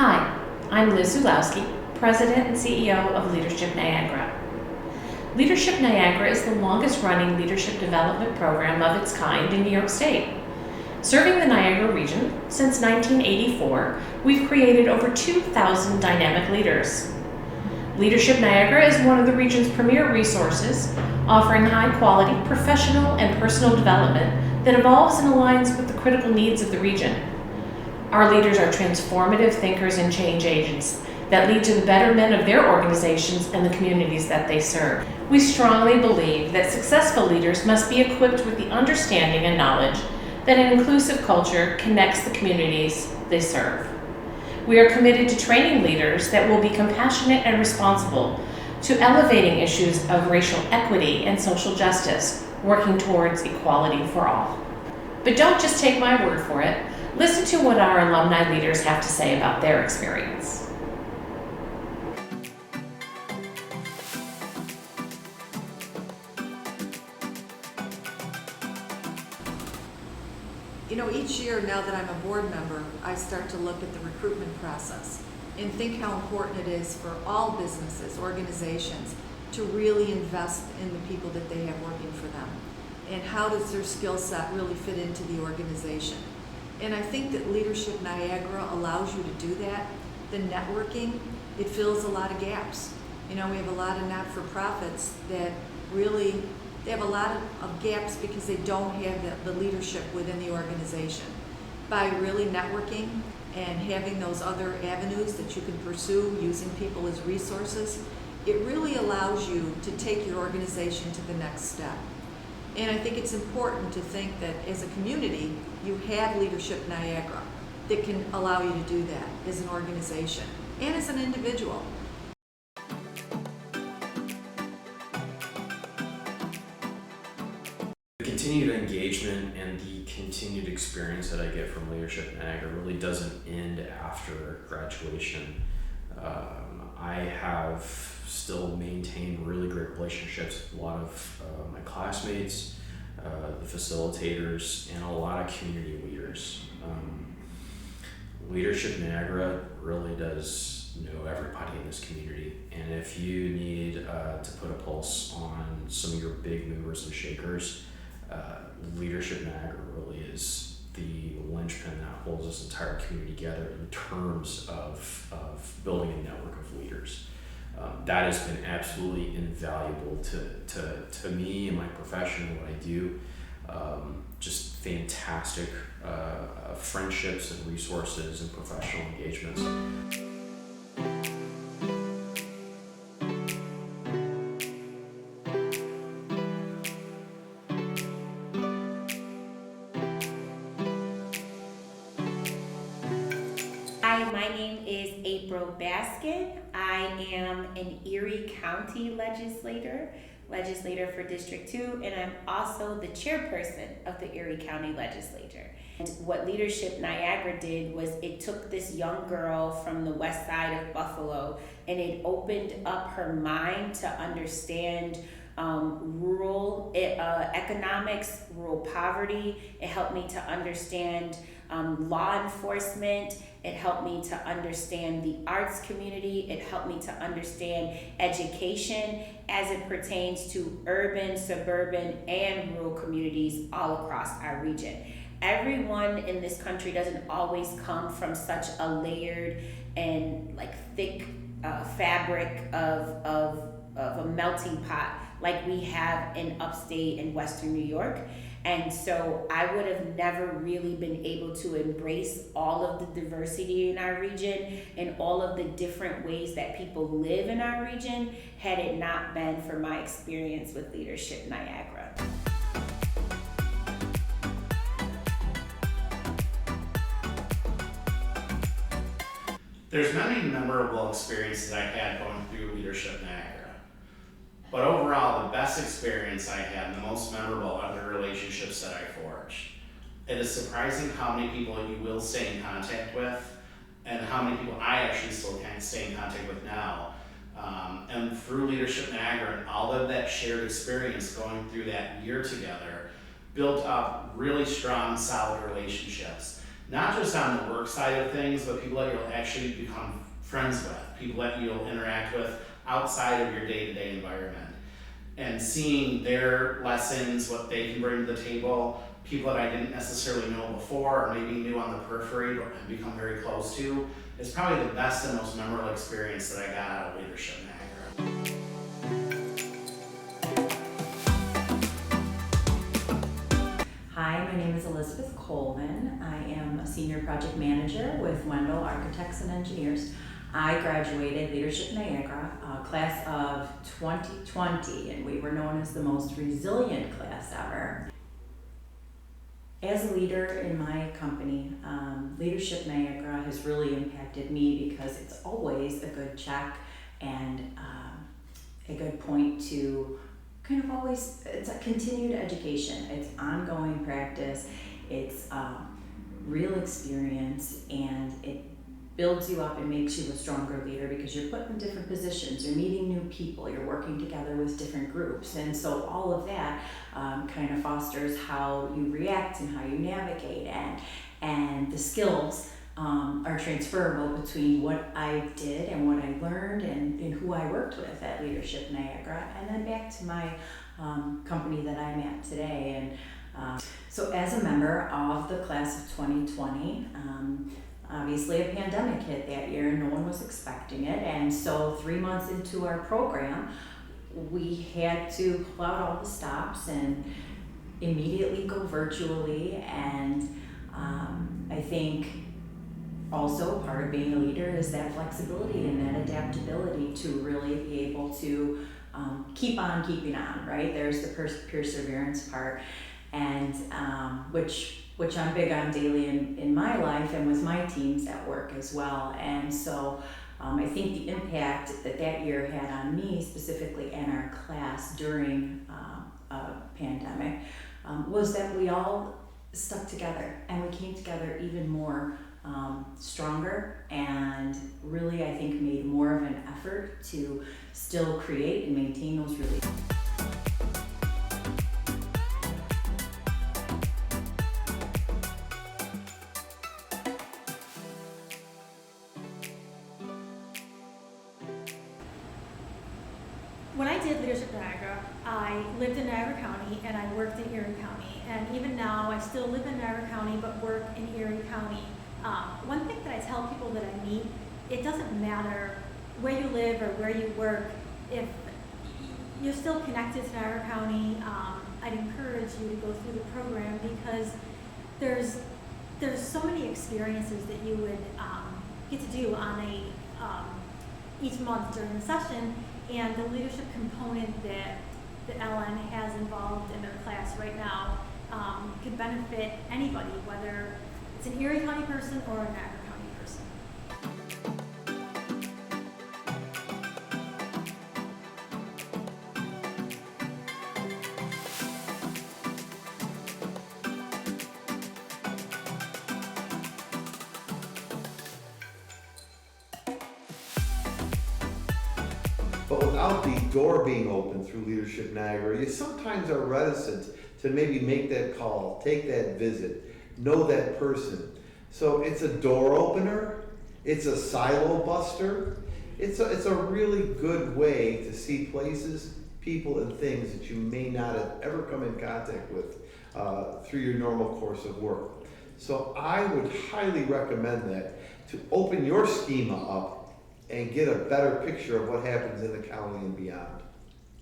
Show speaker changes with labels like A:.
A: Hi, I'm Liz Zulowski, President and CEO of Leadership Niagara. Leadership Niagara is the longest running leadership development program of its kind in New York State. Serving the Niagara region since 1984, we've created over 2,000 dynamic leaders. Leadership Niagara is one of the region's premier resources, offering high-quality professional and personal development that evolves and aligns with the critical needs of the region. Our leaders are transformative thinkers and change agents that lead to the betterment of their organizations and the communities that they serve. We strongly believe that successful leaders must be equipped with the understanding and knowledge that an inclusive culture connects the communities they serve. We are committed to training leaders that will be compassionate and responsible, to elevating issues of racial equity and social justice, working towards equality for all. But don't just take my word for it. Listen to what our alumni leaders have to say about their experience.
B: You know, each year now that I'm a board member, I start to look at the recruitment process and think how important it is for all businesses, organizations, to really invest in the people that they have working for them. And how does their skill set really fit into the organization? And I think that Leadership Niagara allows you to do that. The networking, it fills a lot of gaps. You know, we have a lot of not-for-profits that really, they have a lot of gaps because they don't have the leadership within the organization. By really networking and having those other avenues that you can pursue, using people as resources, it really allows you to take your organization to the next step. And I think it's important to think that as a community, you have Leadership Niagara that can allow you to do that as an organization and as an individual.
C: The continued engagement and the continued experience that I get from Leadership Niagara really doesn't end after graduation. I have still maintained really great relationships with a lot of my classmates, the facilitators, and a lot of community leaders. Leadership Niagara really does know everybody in this community, and if you need to put a pulse on some of your big movers and shakers, Leadership Niagara really is the linchpin that holds this entire community together in terms of building a network of leaders. That has been absolutely invaluable to me and my profession and what I do. Just fantastic friendships and resources and professional engagements.
D: Hi, my name is April Baskin. I am an Erie County legislator for District 2, and I'm also the chairperson of the Erie County Legislature. And what Leadership Niagara did was it took this young girl from the west side of Buffalo and it opened up her mind to understand rural economics, rural poverty. It helped me to understand law enforcement. It helped me to understand the arts community. It helped me to understand education as it pertains to urban, suburban, and rural communities all across our region. Everyone in this country doesn't always come from such a layered and thick fabric of a melting pot like we have in upstate and western New York. And so I would have never really been able to embrace all of the diversity in our region and all of the different ways that people live in our region had it not been for my experience with Leadership Niagara.
E: There's many memorable experiences I had going through Leadership Niagara. But overall, the best experience I had and the most memorable are the relationships that I forged. It is surprising how many people you will stay in contact with and how many people I actually still can stay in contact with now. And through Leadership Niagara and all of that shared experience going through that year together, built up really strong, solid relationships not just on the work side of things, but people that you'll actually become friends with, people that you'll interact with outside of your day-to-day environment. And seeing their lessons, what they can bring to the table, people that I didn't necessarily know before or maybe knew on the periphery but have become very close to, is probably the best and most memorable experience that I got out of Leadership Niagara.
F: Hi, my name is Elizabeth Colvin. I am a senior project manager with Wendell Architects and Engineers. I graduated Leadership Niagara, class of 2020, and we were known as the most resilient class ever. As a leader in my company, Leadership Niagara has really impacted me because it's always a good check and a good point to kind of always, it's a continued education, it's ongoing practice, it's real experience, and it builds you up and makes you a stronger leader because you're put in different positions, you're meeting new people, you're working together with different groups, and so all of that kind of fosters how you react and how you navigate, and the skills are transferable between what I did and what I learned and who I worked with at Leadership Niagara, and then back to my company that I'm at today. And so as a member of the class of 2020, obviously a pandemic hit that year and no one was expecting it, and so 3 months into our program we had to pull out all the stops and immediately go virtually, and I think also part of being a leader is that flexibility and that adaptability to really be able to keep on keeping on, right? There's the perseverance part, and which I'm big on daily in my life and with my teams at work as well. And so I think the impact that year had on me specifically and our class during a pandemic was that we all stuck together and we came together even more stronger, and really I think made more of an effort to still create and maintain those relationships.
G: When I did Leadership Niagara, I lived in Niagara County and I worked in Erie County. And even now, I still live in Niagara County but work in Erie County. One thing that I tell people that I meet, it doesn't matter where you live or where you work. If you're still connected to Niagara County, I'd encourage you to go through the program because there's so many experiences that you would get to do on each month during the session. And the leadership component that Ellen has involved in their class right now could benefit anybody, whether it's an Erie County person or a Niagara County person.
H: But without the door being open through Leadership Niagara, you sometimes are reticent to maybe make that call, take that visit, know that person. So it's a door opener, it's a silo buster, it's a really good way to see places, people, and things that you may not have ever come in contact with through your normal course of work. So I would highly recommend that to open your schema up and get a better picture of what happens in the county and beyond.